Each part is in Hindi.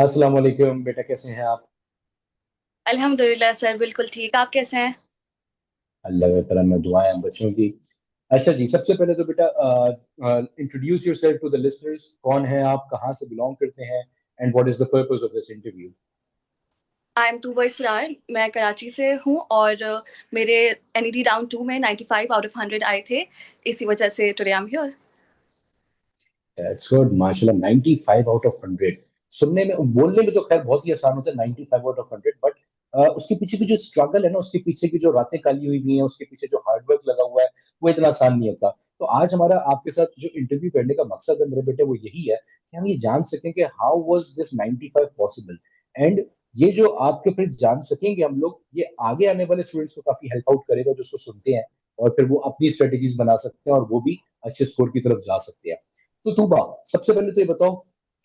अस्सलाम वालेकुम बेटा, कैसे हैं आप? अल्हम्दुलिल्लाह सर, बिल्कुल ठीक। आप कैसे हैं? अल्लाह के करम में दुआएं हैं बच्चों की। अच्छा जी, सबसे पहले तो बेटा introduce yourself to the listeners. कौन है आप, कहाँ से बिलोंग करते हैं, and what is the purpose of this interview? I am Tuba Israr. मैं कराची से हूँ और मेरे एनईडी राउंड 2 में 95 आउट ऑफ 100 आए थे। इसी वजह से today I am here. That's good माशाल्लाह, 95 आउट ऑफ 100। सुनने में, बोलने में तो खैर बहुत ही आसान होता है 95 आउट ऑफ 100, बट उसके पीछे की जो स्ट्रगल है ना, उसके पीछे की जो रातें काली हुई हुई हैं, उसके पीछे जो हार्डवर्क लगा हुआ है, वो इतना आसान नहीं होता। तो आज हमारा आपके साथ जो इंटरव्यू करने का मकसद है मेरे बेटे, वो यही है कि हम ये जान सकें कि how was this 95 possible. And ये जो आपके फिर जान सकेंगे हम लोग, ये आगे आने वाले स्टूडेंट्स को काफी हेल्प आउट करेगा जो उसको सुनते हैं, और फिर वो अपनी स्ट्रेटेजीज बना सकते हैं और वो भी अच्छे स्कोर की तरफ जा सकते हैं। तो तूबा, सबसे पहले तो ये बताओ,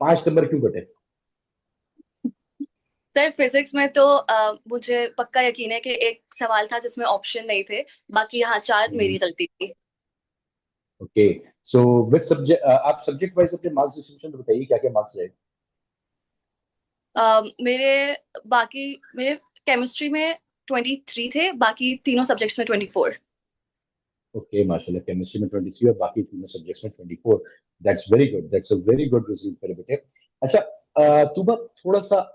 5 नंबर क्यों कटे? सर फिजिक्स में तो मुझे पक्का यकीन है कि एक सवाल था जिसमें ऑप्शन नहीं थे। बाकी यहाँ चार मेरी गलती थी। ओके। सो विच सब्जेक्ट, आप सब्जेक्ट वाइज अपने मार्क्स डिस्ट्रीब्यूशन बताइए, क्या क्या मार्क्स रहे? मेरे बाकी मेरे केमिस्ट्री में 23 थे, बाकी तीनों सब्जेक्ट्स में 24। ओके माशाल्लाह, केमिस्ट्री में 23 और बाकी तीनों सब्जेक्ट्स में 24। That's very good, that's a very good result मेरे बेटे। अच्छा, तूबा, थोड़ा सा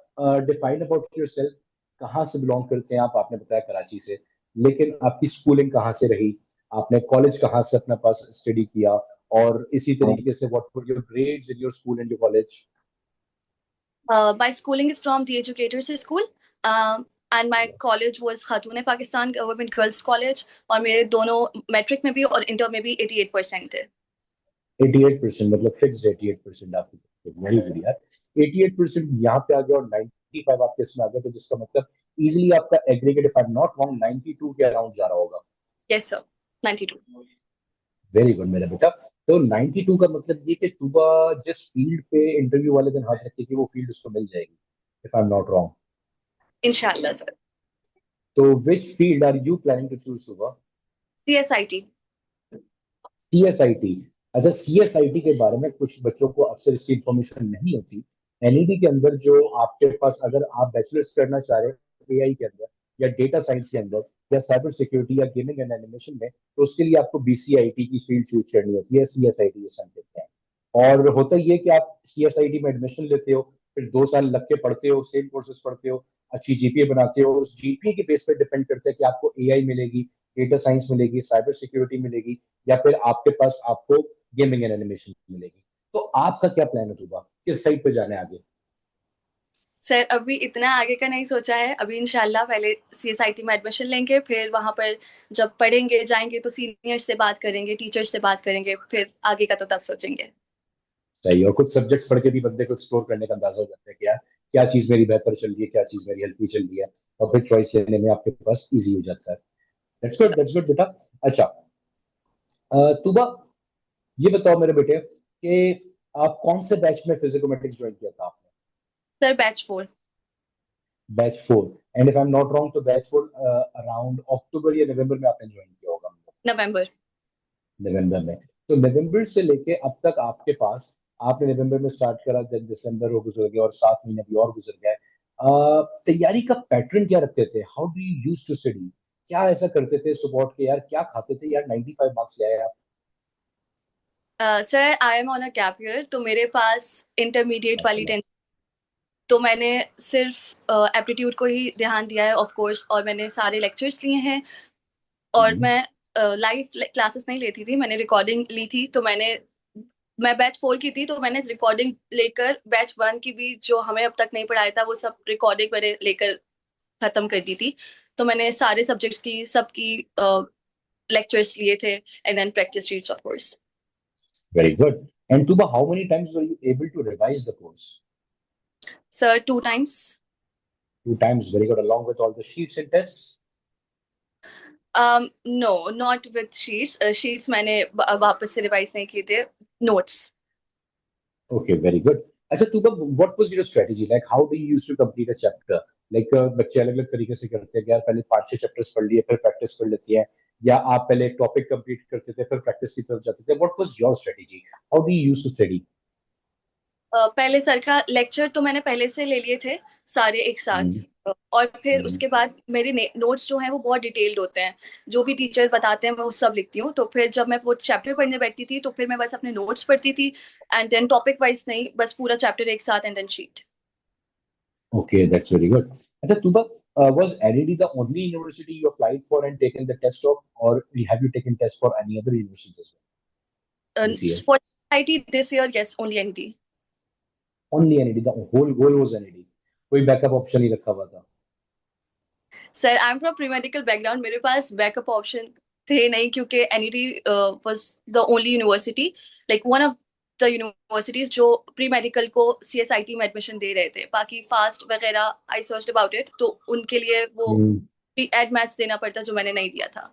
डिफाइन अबाउट योरसेल्फ। कहाँ से बिलोंग करते हैं आप? आपने बताया कराची से, लेकिन आपकी स्कूलिंग कहाँ से रही? आपने कॉलेज कहाँ से अपना पास स्टडी किया? और इसी तरीके से what were your grades in your school and your college? My schooling is from the Educators School, and my college was Khatoon Pakistan government girls college. और मेरे दोनों मैट्रिक में भी और इंटर में भी 88% थे। 88%, मतलब फिक्स्ड 88% आपकी? वेरी गुड यार। 88% यहाँ पे आ गया और 95 आपके इसमें आ गया, तो जिसका मतलब इजीली आपका aggregate, if I am not wrong, 92 के अराउंड जा रहा होगा। Yes sir, 92। वेरी गुड मेरा बेटा। तो 92 का मतलब ये कि तुबा जिस फील्ड पे इंटरव्यू वाले दिन हाजिर रखेगी, वो फील्ड उसको मिल जाएगी, if I am not wrong. इंशाल्लाह सर। तो which field are you planning to choose Tuba? CSIT। CSIT. अच्छा, सीएसआईटी के बारे में कुछ बच्चों को अक्सर इसकी इंफॉर्मेशन नहीं होती। एनईडी के अंदर जो आपके पास, अगर आप बैचलर्स करना चाह रहे हैं एआई के अंदर, या डेटा साइंस के अंदर, या साइबर सिक्योरिटी, या गेमिंग एंड एनिमेशन में, तो उसके लिए आपको बीसीआईटी की फील्ड चूज करनी होती है, सीएसआईटी जिसे हम कहते हैं। और होता ये है कि आप सीएसआईटी में एडमिशन लेते हो, फिर 2 साल लग के पढ़ते हो, सेम कोर्सेज पढ़ते हो, अच्छी जीपीए बनाते हो। उस जीपीए के बेस पर डिपेंड करता है कि आपको एआई मिलेगी, डेटा साइंस मिलेगी, साइबर सिक्योरिटी मिलेगी, या फिर आपके पास आपको गेमिंग एंड एनिमेशन मिलेगी। तो आपका क्या प्लान है तुबा, किस साइड पे जाना है आगे? सर अभी इतना आगे का नहीं सोचा है। अभी इंशाल्लाह पहले CSIT में एडमिशन लेंगे, फिर वहां पर जब पढ़ेंगे जाएंगे तो सीनियर्स से बात करेंगे, टीचर्स से बात करेंगे, फिर आगे का तो तब सोचेंगे। सही। और कुछ सब्जेक्ट्स पढ़ के भी बंदे को एक्सप्लोर करने का अंदाजा हो जाता है कि यार, क्या चीज मेरी बेहतर चल रही है, क्या चीज मेरी हल्की चल रही है, और फिर चॉइस लेने में आपके पास इजी हो जाता है। दैट्स गुड, दैट्स गुड बेटा। अच्छा, तुबा, ये बताओ मेरे बेटे कि आप कौन से बैच में फिजिकोमेट्रिक्स ज्वाइन किया था आपने? Sir batch 4। Batch 4। And if I am not wrong, तो बैच 4 अराउंड अक्टूबर या नवंबर में आपने ज्वाइन किया होगा। नवंबर। नवंबर में। तो नवंबर से लेके अब तक आपके पास, आपने नवंबर में स्टार्ट करा, then दिसंबर हो गुजर गया और 7 महीने भी और गुजर गए। तैयारी का पैटर्न क्या रखते थे? How do you use to study? क्या ऐसा करते थे सुबह उठ के, यार क्या खाते थे यार, 95 मार्क्स ले आए आप? Sir I M on a gap year, तो मेरे पास इंटरमीडिएट वाली माशाल्लाह। तो मैंने सिर्फ एप्टीट्यूड को ही ध्यान दिया है ऑफ कोर्स, और मैंने सारे लेक्चर्स लिए हैं। और हम्म। मैं लाइव क्लासेस नहीं लेती थी, मैंने रिकॉर्डिंग ली थी। तो मैं बैच 4 की थी, तो मैंने रिकॉर्डिंग लेकर बैच 1 की भी जो हमें अब तक नहीं पढ़ाया था वो सब रिकॉर्डिंग मैंने लेकर खत्म कर दी थी। तो मैंने सारे सब्जेक्ट्स की सबकी लेक्चर्स लिए थे and then practice sheets of course. Very good. And Tuba, how many times were you able to revise the course? Sir 2 times. 2 times, very good, along with all the sheets and tests? No, not with sheets. Sheets मैंने वापस से रिवाइज नहीं किए थे, नोट्स। Okay, very good. अच्छा, तू कब, what was your strategy, like how do you use to complete a chapter? Like बच्चे अलग अलग तरीके से करते हैं कि यार पहले 5-6 चैप्टर्स पढ़ लिए, फिर प्रैक्टिस कर लेती है, या आप पहले एक टॉपिक कंप्लीट करते थे फिर प्रैक्टिस की तरफ जाते थे। What was your strategy? How do you use to study? पहले सर का लेक्चर तो मैंने पहले से ले लिए थे सारे एक साथ। और फिर उसके बाद मेरे नोट्स जो हैं वो बहुत डिटेल्ड होते हैं, जो भी टीचर बताते हैं मैं वो सब लिखती हूँ। तो फिर जब मैं वो चैप्टर पढ़ने बैठती थी तो फिर मैं बस अपने नोट्स पढ़ती थी, एंड देन टॉपिक वाइज नहीं, बस पूरा चैप्टर एक साथ and then sheet. Okay, that's very good. Acha, Tuba, was NED the only university you applied for and taken the test of, or have you taken test for any other universities as well this year? For IT this year yes only NED. Only NED, the whole goal was NED. कोई बैकअप ऑप्शन नहीं रखा हुआ था? Sir I am from pre medical background, मेरे पास बैकअप ऑप्शन थे नहीं, क्योंकि NED was the only university, like one of the universities जो प्री मेडिकल को सीएसआईटी में एडमिशन दे रहे थे। बाकी फास्ट वगैरह आई सर्च्ड अबाउट इट, तो उनके लिए वो प्री एड मैथ्स देना पड़ता, जो मैंने नहीं दिया था।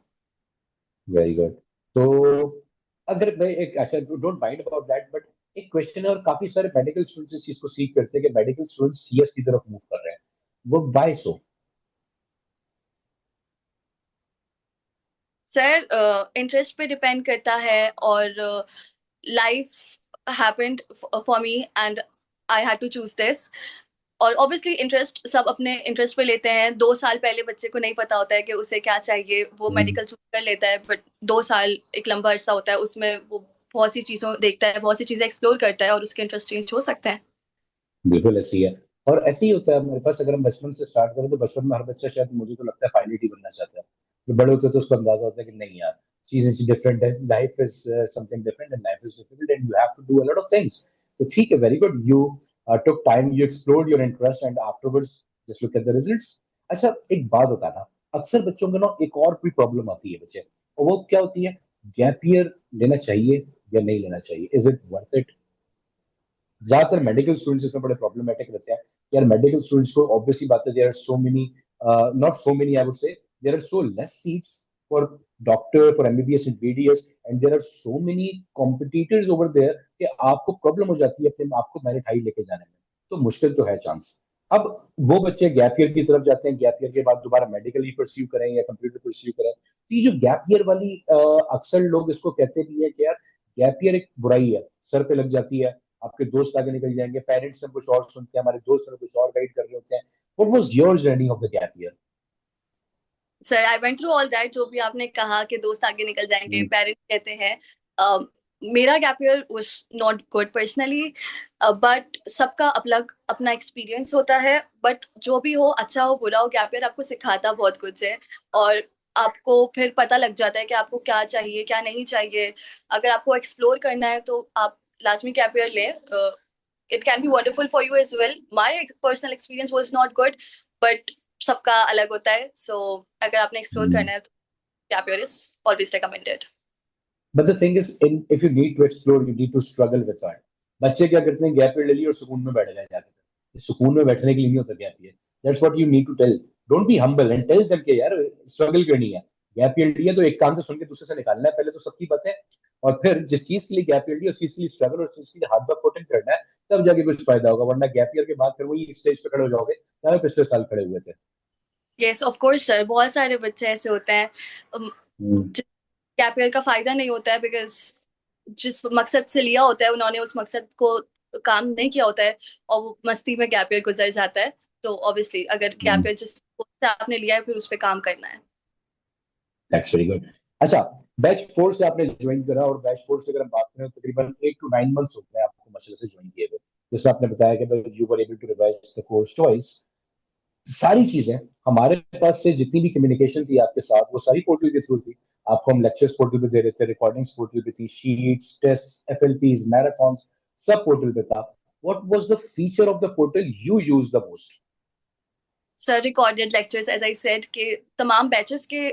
Very good. तो अगर मैं एक ऐसा, don't mind about that, but एक क्वेश्चन है, और काफी सारे मेडिकल स्टूडेंट्स इस चीज को सीख करते हैं कि मेडिकल स्टूडेंट्स सीएस की तरफ मूव कर रहे हैं, वो व्हाई सो? सर इंटरेस्ट पे डिपेंड करता है, और life happened for me and I had to choose this. और ऑब्वियसली इंटरेस्ट सब अपने इंटरेस्ट पे लेते हैं। 2 साल पहले बच्चे को नहीं पता होता है कि उसे क्या चाहिए, वो मेडिकल चूज कर लेता है, बट 2 साल एक लंबा अरसा होता है, उसमें वो बहुत सी चीजों देखता है, बहुत सी चीजें एक्सप्लोर करता है, और उसके इंटरेस्ट चेंज हो सकते हैं। बिल्कुल ऐसे ही है। और ऐसे ही होता है हमारे पास, अगर हम बचपन से स्टार्ट करें तो बचपन में हर बच्चा, शायद मुझे तो लगता है, पायलट ही बनना चाहता है। तो बड़े होते तो उसको अंदाजा होता है कि नहीं यार, चीजें डिफरेंट है, life is something different and life is difficult and you have to do a lot of things. तो ठीक है, very good, you took time, you explored your interest and afterwards just look at the results. अच्छा, एक बात बताना, अक्सर बच्चों में ना एक और कोई प्रॉब्लम आती है बच्चे, और वो क्या होती है, गैप ईयर लेना चाहिए या नहीं लेना चाहिए, इज इट वर्थ इट? ज्यादातर मेडिकल स्टूडेंट्स इसमें बड़े प्रॉब्लमेटिक रहते हैं। यार मेडिकल स्टूडेंट्स को ऑब्वियसली बात है, there are so many, not so many, I would say there are so less seats for doctor, for MBBS and BDS, and there are so many competitors over there कि आपको प्रॉब्लम हो जाती है अपने आप को मेरिट हाई लेके जाने में। तो मुश्किल तो है चांस। अब वो बच्चे गैप ईयर की तरफ जाते हैं, गैप ईयर के बाद दोबारा मेडिकल ही परस्यू करें या कंप्यूटर परस्यू करें, तो ये जो गैप ईयर वाली, अक्सर लोग इसको कहते भी है कि यार गैप ईयर एक बुराई है, सर पे लग जाती है, आपके दोस्त आगे निकल जाएंगे, पेरेंट्स ने कुछ और सुनते हैं, हमारे दोस्त ने कुछ और गाइड कर रहे होते हैं। What was your journey of the gap year? Sir I went through all that, जो भी आपने कहा कि दोस्त आगे निकल जाएंगे, पेरेंट्स कहते हैं। मेरा gap year was not good personally, but सबका अलग अपना एक्सपीरियंस होता है। बट जो भी हो, अच्छा हो बुरा हो, गैप ईयर आपको सिखाता बहुत कुछ है, और आपको फिर पता लग जाता है कि आपको क्या चाहिए क्या नहीं चाहिए। अगर आपको एक्सप्लोर करना है तो आप लाजमी गैप ईयर लें। It can be wonderful for you as well. My personal experience was not good, but सबका अलग होता है। सो अगर आपने एक्सप्लोर करना है तो gap year is always recommended. But the thing is, in if you need to explore, you need to struggle with that. बच्चे क्या करते हैं, गैप ईयर ले लिया और सुकून में बैठ गए जाके। सुकून में बैठने के लिए नहीं होता gap year. That's what you need to tell. Don't be humble and tell them कि यार स्ट्रगल क्यों नहीं है। गैप ईयर लिया तो एक कान से सुन के दूसरे से निकालना है, पहले तो सबकी बातें, और फिर जिस चीज के लिए गैप ईयर लिया उस चीज के लिए स्ट्रगल और उस चीज के लिए हार्ड वर्क पुट इन करना है, तब जाके कुछ फायदा होगा। वरना गैप ईयर के बाद फिर वही स्टेज पे खड़े हो जाओगे जहाँ पिछले साल खड़े हुए थे। यस ऑफ कोर्स सर, बहुत सारे बच्चे ऐसे होते हैं गैप ईयर का फायदा नहीं होता है, बिकॉज जिस मकसद से लिया होता है उन्होंने उस मकसद को काम नहीं किया होता है, और वो मस्ती में गैप ईयर गुजर जाता है। तो ऑब्वियसली अगर गैप ईयर जिस से आपने लिया है फिर उस पर काम करना है। That's very good. अच्छा, बैच 4 से आपने ज्वाइन करा, और बैच 4 से अगर हम बात करें तो तकरीबन 8 to 9 मंथ्स हो गए आपको मसले से ज्वाइन किए हुए, जिसमें आपने बताया कि भाई you were able to revise the course twice. सारी चीजें हमारे पास से जितनी भी कम्युनिकेशन थी आपके साथ, वो सारी पोर्टल के थ्रू थी। आपको हम लेक्चर्स पोर्टल पे दे रहे थे, रिकॉर्डिंग्स पोर्टल पे थी, शीट्स, टेस्ट, एफएलपीज, मैराथन्स, सब पोर्टल पे था। What was the feature of the portal you use the most? Sir recorded lectures, as I said, के तमाम बैचेस के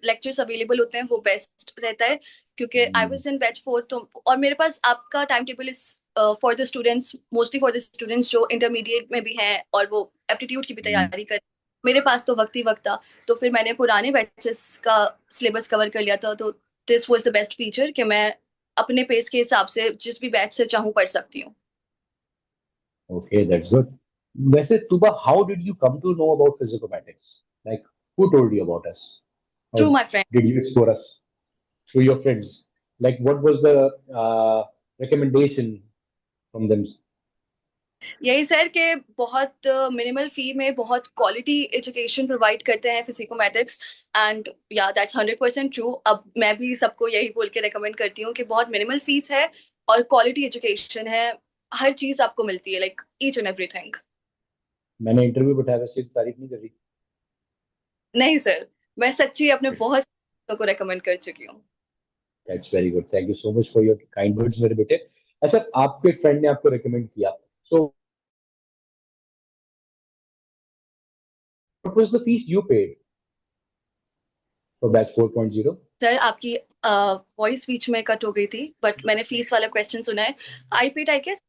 लेक्चर्स अवेलेबल होते हैं, वो बेस्ट रहता है। क्योंकि आई वाज इन बैच 4, तो और मेरे पास आपका time table is for the students, mostly for the students जो इंटरमीडिएट में भी हैं और वो एप्टीट्यूड की भी तैयारी कर। मेरे पास तो वक्त ही वक्त था, तो फिर मैंने पुराने बैचेस का सिलेबस कवर कर लिया था। तो this was the best feature कि मैं अपने पेस के हिसाब से जिस भी बैच से चाहूँ पढ़ सकती हूँ। Okay, that's good. वैसे Tuba, how did you come to know about physicomatics? Like, who told you about us? Through Or my friend. did you explore us through your friends? Like, what was the recommendation from them? यही सर कि बहुत मिनिमल फी में बहुत क्वालिटी एजुकेशन प्रोवाइड करते हैं फिजिकोमेटिक्स। एंड या दैट्स 100% ट्रू। अब मैं भी सबको यही बोल के रेकमेंड करती हूँ कि बहुत मिनिमल फीस है और क्वालिटी एजुकेशन है। हर चीज आपको मिलती है, लाइक ईच एंड एवरीथिंग। मैंने इंटरव्यू बैठाया, वैसे तारीफ नहीं कर रही। नहीं सर, मैं सच्ची अपने बहुत लोगों को रेकमेंड कर चुकी हूँ। That's very good, thank you so much for your kind words मेरे बेटे। अच्छा, आपके फ्रेंड ने आपको रेकमेंड किया, so what was the fees you paid for batch 4.0? Sir आपकी वॉइस बीच में कट हो गई थी, बट मैंने फीस वाला क्वेश्चन सुना है। I paid I guess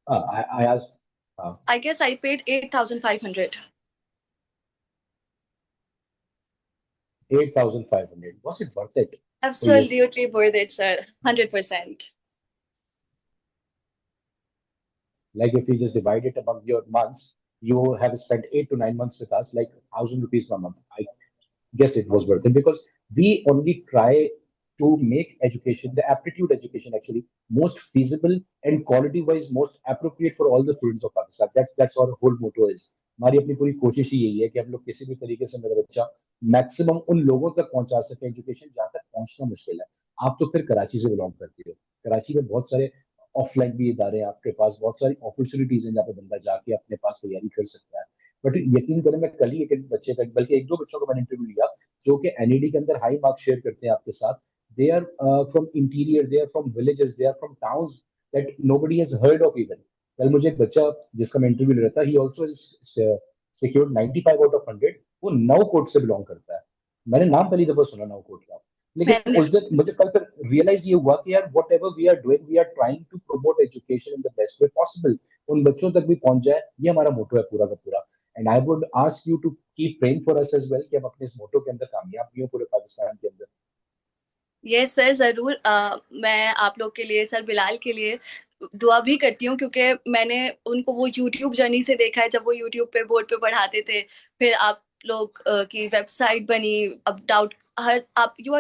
I asked, I paid 8,500। 8,500, was it worth it for you? Absolutely worth it, sir. 100%. Like if you just divide it among your months, you have spent 8 to 9 months with us, like 1,000 rupees per month. I guess it was worth it because we only try to make education, the aptitude education actually, most feasible and quality-wise most appropriate for all the students of Pakistan. That's our whole motto is. हमारी अपनी पूरी कोशिश ही यही है कि हम लोग किसी भी तरीके से मेरा बच्चा मैक्सिमम उन लोगों तक पहुंचा सके एजुकेशन जहां तक पहुंचना मुश्किल है। आप तो फिर कराची से बिलोंग करती हो, कराची में बहुत सारे ऑफलाइन भी इदारे हैं आपके पास, बहुत सारी अपॉर्चुनिटीज हैं जहाँ पे बंदा जाके अपने पास तैयारी कर सकता है। बट यकीन करें, मैं कल ही एक बच्चे का, बल्कि एक दो बच्चों का मैंने इंटरव्यू लिया जो कि एनईडी के अंदर हाई मार्क्स शेयर करते हैं आपके साथ। They are from interior, they are from villages, they are from towns that nobody has heard of even. कल मुझे एक बच्चा जिसका मैं इंटरव्यू ले रहा था, ही आल्सो सिक्योर्ड 95 आउट ऑफ 100। वो नव कोट से बिलोंग करता है। मैंने नाम पहली दफा सुना नव कोट का, लेकिन मैंने उस दिन मुझे कल फिर रियलाइज ये हुआ कि यार whatever we are doing, we are trying to promote education in the best way possible. उन बच्चों तक भी पहुंच जाए, ये हमारा मोटो है पूरा का पूरा। And I would ask you to keep praying for us as well कि हम अपने इस मोटो के अंदर कामयाब भी हो पूरे पाकिस्तान के अंदर। यस सर, जरूर। मैं आप लोग के लिए, सर बिलाल के लिए दुआ भी करती हूँ, क्योंकि मैंने उनको वो यूट्यूब जर्नी से देखा है, जब वो यूट्यूब पे बोर्ड पे पढ़ाते थे। फिर आप लोग की वेबसाइट बनी। अब डाउट हर आप you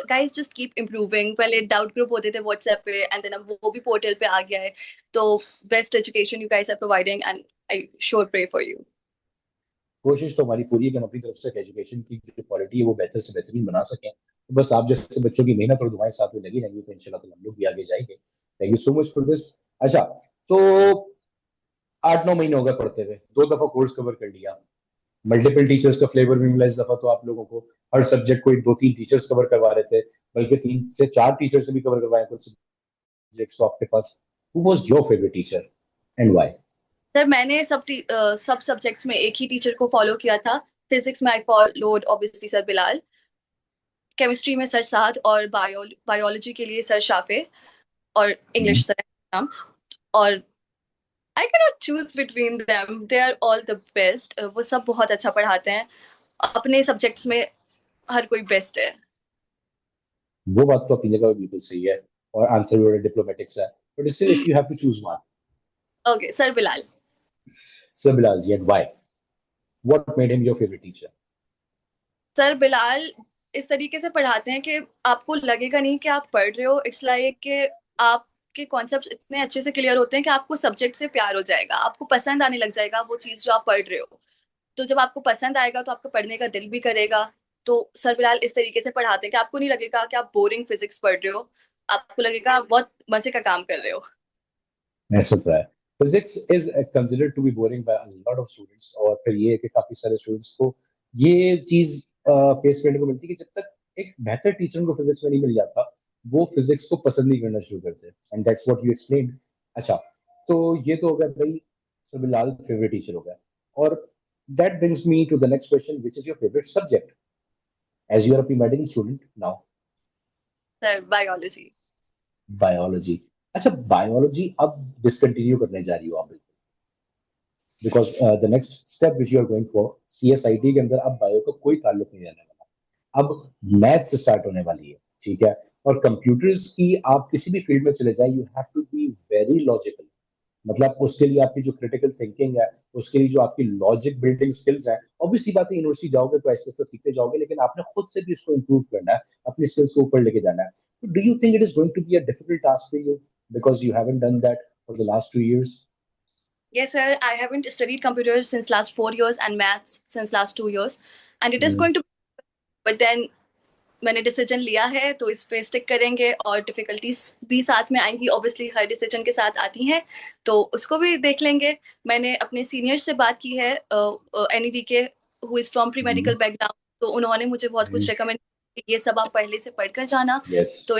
guys just keep improving. पहले डाउट ग्रुप होते थे व्हाट्सएप पे, एंड देन अब वो भी पोर्टल पे आ गया है। तो best education you guys are providing, and I sure pray for you. कोशिश तो हमारी पूरी है कि हम अपनी तरफ से एजुकेशन की जो क्वालिटी है वो बेहतर से बेहतरीन बना सकें। तो बस आप जैसे बच्चों की मेहनत और दुआएं साथ में लगी रहेंगी तो इंशाल्लाह तो हम लोग भी आगे जाएंगे। Thank you so much for this. अच्छा, तो 8 9 महीने हो गए पढ़ते हुए, 2 दफा कोर्स कवर कर लिया, मल्टीपल टीचर्स का फ्लेवर भी मिला इस दफा तो आप लोगों को। हर सब्जेक्ट को 2 3 टीचर्स कवर करवा रहे थे, बल्कि 3 से 4 टीचर्स ने भी कवर करवाया कुछ सब्जेक्ट्स को आपके पास। Who was your favourite teacher and why? Sir मैंने सब सब्जेक्ट्स में एक ही टीचर को फॉलो किया था। फिजिक्स में I followed obviously sir Bilal, chemistry में सर साद, और बायोलॉजी के लिए सर शाफे, और इंग्लिश सर नाम। और I can not choose between them, they are all the best. वो सब बहुत अच्छा पढ़ाते हैं। अपने सब्जेक्ट्स में हर कोई बेस्ट है। वो बात तो अपनी जगह बिल्कुल सही है और आंसर भी बड़ा डिप्लोमेटिक सा है, but still if you have to choose one, okay, sir Bilal. Sir Bilal ji, and why? What made him your favourite teacher? Sir Bilal इस तरीके से पढ़ाते हैं कि आपको लगेगा नहीं कि आप पढ़ रहे हो। इट्स लाइक कि आपके कॉन्सेप्ट्स इतने अच्छे से क्लियर होते हैं कि आपको सब्जेक्ट से प्यार हो जाएगा, आपको पसंद आने लग जाएगा वो चीज़ जो आप पढ़ रहे हो। तो जब आपको पसंद आएगा तो आपको पढ़ने का दिल भी करेगा। तो सर बिलाल इस तरीके से पढ़ाते हैं कि आपको नहीं लगेगा कि आप बोरिंग फिजिक्स पढ़ रहे हो, आपको लगेगा आप बहुत मजे का काम कर रहे हो। ऐसा तो है, physics is considered to be boring by a lot of students, और फिर ये है कि काफी सारे स्टूडेंट्स को ये चीज फेस करने को मिलती है कि जब तक एक बेहतर टीचर उनको फिजिक्स में नहीं मिल जाता, वो फिजिक्स को पसंद नहीं करना शुरू करते, and that's what you explained. अच्छा, तो ये तो हो गया भाई सबिलाल फेवरेट टीचर हो गया, और that brings me to the next question, which is your favourite subject as you are a pre-medical student now? Sir biology. Biology. अच्छा, बायोलॉजी अब डिसकंटिन्यू करने जा रही हो आप, because the next step which you are going for CSIT के अंदर अब बायो का कोई ताल्लुक नहीं रहने वाला, अब मैथ्स स्टार्ट होने वाली है, ठीक है? और कंप्यूटर्स की आप किसी भी फील्ड में चले जाए, you have to be very logical. मतलब उसके लिए आपकी जो क्रिटिकल थिंकिंग है, उसके लिए जो आपकी लॉजिक बिल्डिंग स्किल्स है, ऑब्वियसली बात है यूनिवर्सिटी जाओगे तो ऐसे ऐसे सीखते जाओगे, लेकिन आपने खुद से भी इसको इंप्रूव करना है, अपनी स्किल्स को ऊपर लेके जाना है। Do you think it is going to be a difficult task for you because you haven't done that for the last 2 years? Yes, sir. I haven't studied computer since last 4 years and maths since last 2 years, and it is going to. But then मैंने डिसीजन लिया है तो इस पे स्टिक करेंगे और डिफिकल्टीज भी साथ में आएंगी, ऑब्वियसली हर डिसीजन के साथ आती हैं, तो उसको भी देख लेंगे। मैंने अपने सीनियर से बात की है एनईडी के, who is from pre medical background, तो उन्होंने मुझे बहुत कुछ रिकमेंड ये सब आप पहले से पढ़कर जाना। तो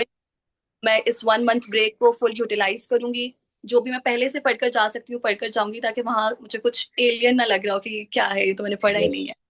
मैं इस 1 मंथ ब्रेक को फुल यूटिलाइज करूंगी, जो भी मैं पहले से पढ़कर जा सकती हूँ पढ़कर जाऊंगी, ताकि वहां मुझे कुछ एलियन ना लग रहा हो कि क्या है ये तो मैंने पढ़ा ही नहीं है।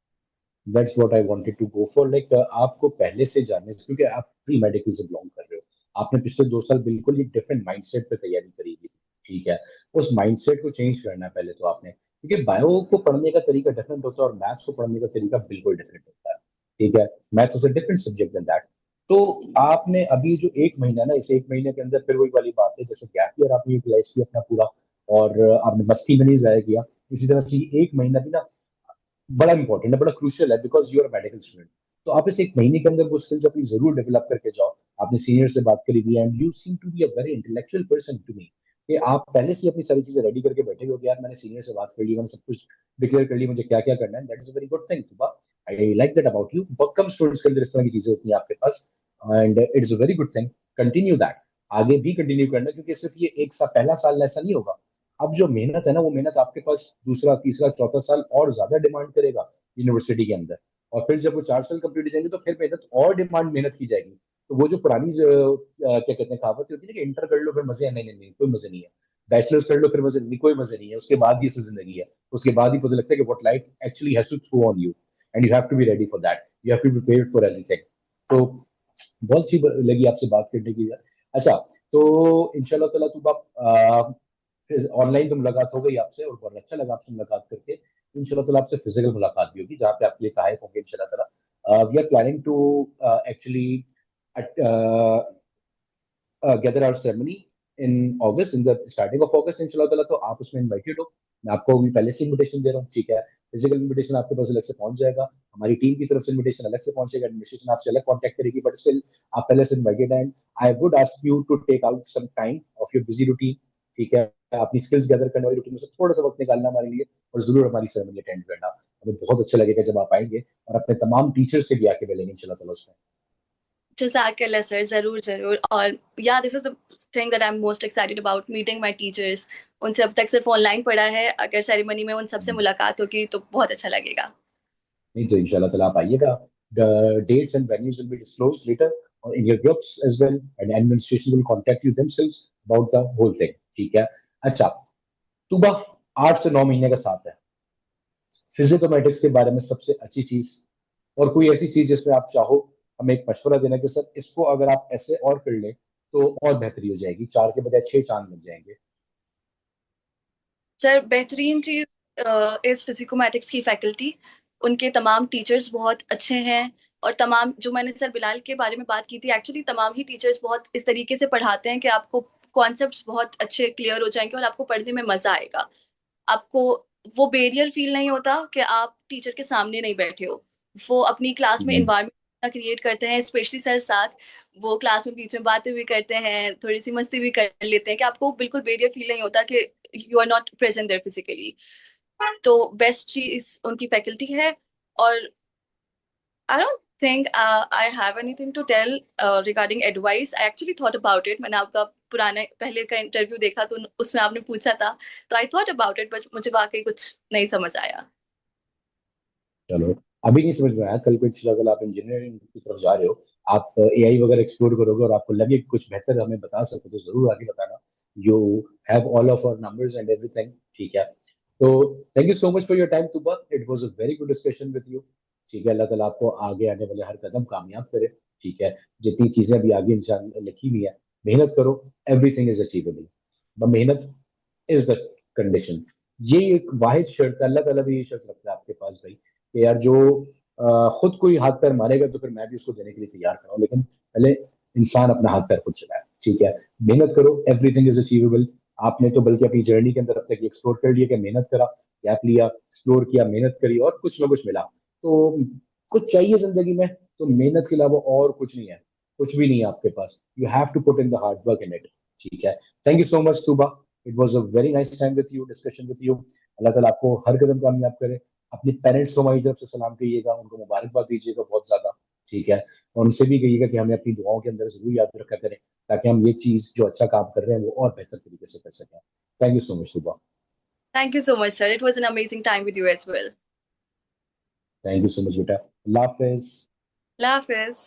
That's what I wanted to go for. Like आपको पहले से जानने से, क्योंकि आप प्री मेडिकल से बिलोंग कर रहे हो, आपने पिछले 2 साल बिल्कुल ही डिफरेंट माइंडसेट पे तैयारी करी थी, ठीक है। उस माइंडसेट को चेंज करना है पहले तो आपने, क्योंकि बायो को पढ़ने का तरीका डिफरेंट होता है और मैथ्स को पढ़ने का तरीका बिल्कुल डिफरेंट होता है, ठीक है। Maths is a different subject than that. तो आपने अभी जो 1 महीना ना, इस 1 महीने के अंदर फिर वही वाली बात है, जैसे गैप ईयर आपने यूटिलाइज किया अपना पूरा, और आपने मस्ती में नहीं जाया किया, इसी तरह से 1 महीना भी ना बड़ा इंपॉर्टेंट है, बड़ा क्रूशियल है, because you are medical student. तो आप इस 1 महीने के अंदर वो स्किल्स अपनी जरूर डेवलप करके जाओ। आपने सीनियर से बात करी थी, and you seem to be a very intellectual person to me, कि आप पहले से ही अपनी सारी चीजें रेडी करके बैठे हो कि यार मैंने सीनियर से बात कर ली, मैंने सब कुछ डिक्लेयर कर ली, मुझे क्या क्या करना है। That is a very good thing तुबा, I like that about you. बहुत कम स्टूडेंट्स के अंदर इस तरह की चीजें होती हैं आपके पास, and it's a very good thing. Continue that, आगे भी कंटिन्यू करना, क्योंकि सिर्फ ये एक साल, पहला साल ऐसा नहीं होगा। अब जो मेहनत है ना, वो मेहनत आपके पास दूसरा तीसरा चौथा साल और ज्यादा डिमांड करेगा यूनिवर्सिटी के अंदर। और फिर जब वो 4 साल कंप्लीट हो जाएंगे तो फिर मेहनत और डिमांड मेहनत की जाएगी। तो वो जो पुरानी क्या कहते हैं कहावत होती है ना कि इंटर कर लो फिर मजे हैं, नहीं नहीं नहीं, कोई मजे नहीं है। बैचलर्स कर लो फिर मजे नहीं, कोई मजे नहीं है। उसके बाद ही असल जिंदगी है, उसके बाद ही पता लगता है कि what life actually has to throw on you, and you have to be ready for that, you have to be prepared for everything. तो बहुत सी लगी आपसे बात करने की। अच्छा, तो इंशाल्लाह ताला तुम आप फिर ऑनलाइन तो मुलाकात हो गई आपसे, और बहुत अच्छा लगा आपसे मुलाकात करके। इंशाल्लाह ताला आपसे फिजिकल मुलाकात भी होगी, जहाँ पे आपके लिए सहायक होंगे इंशाल्लाह ताला। We are planning to actually gather our ceremony in August, in the starting of August इंशाल्लाह ताला। तो आप उसमें इनवाइटेड हो, मैं आपको भी पहले से इनविटेशन दे रहा हूँ, ठीक है। फिजिकल इनविटेशन आपके पास अलग से पहुंच जाएगा, हमारी टीम की तरफ से इनविटेशन अलग से पहुंचेगा, एडमिनिस्ट्रेशन आपसे अलग कांटेक्ट करेगी, बट स्टिल आप पहले से इनवाइटेड हैं। I would ask you to take out some time of your busy routine, ठीक है। अपनी स्किल्स गैदर करने वाली रूटीन से थोड़ा सा वक्त निकालना हमारे लिए, और जरूर हमारी सेरेमनी अटेंड करना। हमें बहुत अच्छा लगेगा जब आप आएंगे, और अपने तमाम टीचर्स से भी आके मिलेंगे इंशाल्लाह ताला उसमें। जज़ाकल्लाह सर, ज़रूर ज़रूर। और या this is the thing that I am most excited about, meeting my teachers. उनसे अब तक सिर्फ ऑनलाइन पढ़ा है, अगर सेरेमनी में उन सबसे मुलाकात होगी तो बहुत अच्छा लगेगा। नहीं तो इंशाल्लाह ताला आप आइएगा। The dates and venues will be disclosed later in your groups as well, and administration will contact you themselves about the whole thing, ठीक है। अच्छा, तुबा 8 से 9 महीने का साथ है, फिजिकोमेटिक्स के बारे में सबसे अच्छी चीज, और कोई ऐसी चीज जिसमें आप चाहो हमें एक मशवरा देना कि सर इसको अगर आप ऐसे और कर ले तो और बेहतरी हो जाएगी, 4 के बजाय 6 चांद लग जाएंगे। सर बेहतरीन चीज इस फिजिकोमेटिक्स की फैकल्टी, उनके तमाम टीचर्स बहुत अच्छे हैं। और तमाम जो मैंने सर बिलाल के बारे में बात की थी, एक्चुअली तमाम ही टीचर्स बहुत इस तरीके से पढ़ाते हैं कि आपको कॉन्सेप्ट्स बहुत अच्छे क्लियर हो जाएंगे और आपको पढ़ने में मजा आएगा। आपको वो बैरियर फील नहीं होता कि आप टीचर के सामने नहीं बैठे हो। वो अपनी क्लास में इन्वायरमेंट क्रिएट करते हैं, स्पेशली सर साथ। वो क्लास में बीच में बातें भी करते हैं, थोड़ी सी मस्ती भी कर लेते हैं, कि आपको बिल्कुल बैरियर फील नहीं होता कि you are not present there physically. तो बेस्ट चीज उनकी फैकल्टी है। और I don't think I have anything to tell regarding advice. I actually thought about it. मैंने आपका पुराने पहले का इंटरव्यू देखा तो उसमें आपने पूछा था, तो I thought about it, but मुझे वाकई कुछ नहीं समझ आया। चलो, अभी नहीं समझ में आया, कल को इंशाल्लाह अगर आप इंजीनियरिंग की तरफ जा रहे हो, आप एआई वगैरह एक्सप्लोर करोगे और आपको लगे कि कुछ बेहतर हमें बता सको, तो जरूर आगे बताना। You have all of our numbers and everything, ठीक है। तो thank you so much for your time Tuba, it was a very good discussion with you, ठीक है। अल्लाह ताला आपको आगे आने वाले हर कदम कामयाब करे, ठीक है। जितनी चीजें अभी आगे इंशाल्लाह लिखी हुई है, मेहनत करो, एवरीथिंग इज अचीवेबल, ब मेहनत इज द कंडीशन। ये एक वाहिद शर्त है, अल्लाह ताला भी ये शर्त रखता है आपके पास भाई, कि यार जो खुद कोई हाथ पैर मारेगा तो फिर मैं भी उसको देने के लिए तैयार खड़ा हूं, लेकिन पहले इंसान अपना हाथ पैर खुद चलाए, ठीक है। मेहनत करो, एवरीथिंग इज अचीवेबल। आपने तो बल्कि अपनी जर्नी के अंदर अब तक एक्सप्लोर कर लिया कि मेहनत करा, गैप लिया, एक्सप्लोर किया, मेहनत करी, और कुछ ना कुछ मिला। तो कुछ चाहिए जिंदगी में तो मेहनत के अलावा और कुछ नहीं है, कुछ भी नहीं है आपके पास। You have to put in the hard work in it, ठीक है। Thank you so much Tuba, it was a very nice time with you, discussion with you. Allah ताला आपको हर कदम कामयाब करे। अपने पेरेंट्स को हमारी तरफ से सलाम कहिएगा, उनको मुबारकबाद दीजिएगा बहुत ज्यादा, ठीक है। और उनसे भी कहिएगा कि हमें अपनी दुआओं के अंदर जरूर याद रखा करें, ताकि हम ये चीज जो अच्छा काम कर रहे हैं वो और बेहतर तरीके से कर सकें। थैंक यू सो मच सुबह। Thank you so much, sir. It was an amazing time with you as well. Thank you so much बेटा। अल्लाह हाफिज। Allah Hafiz.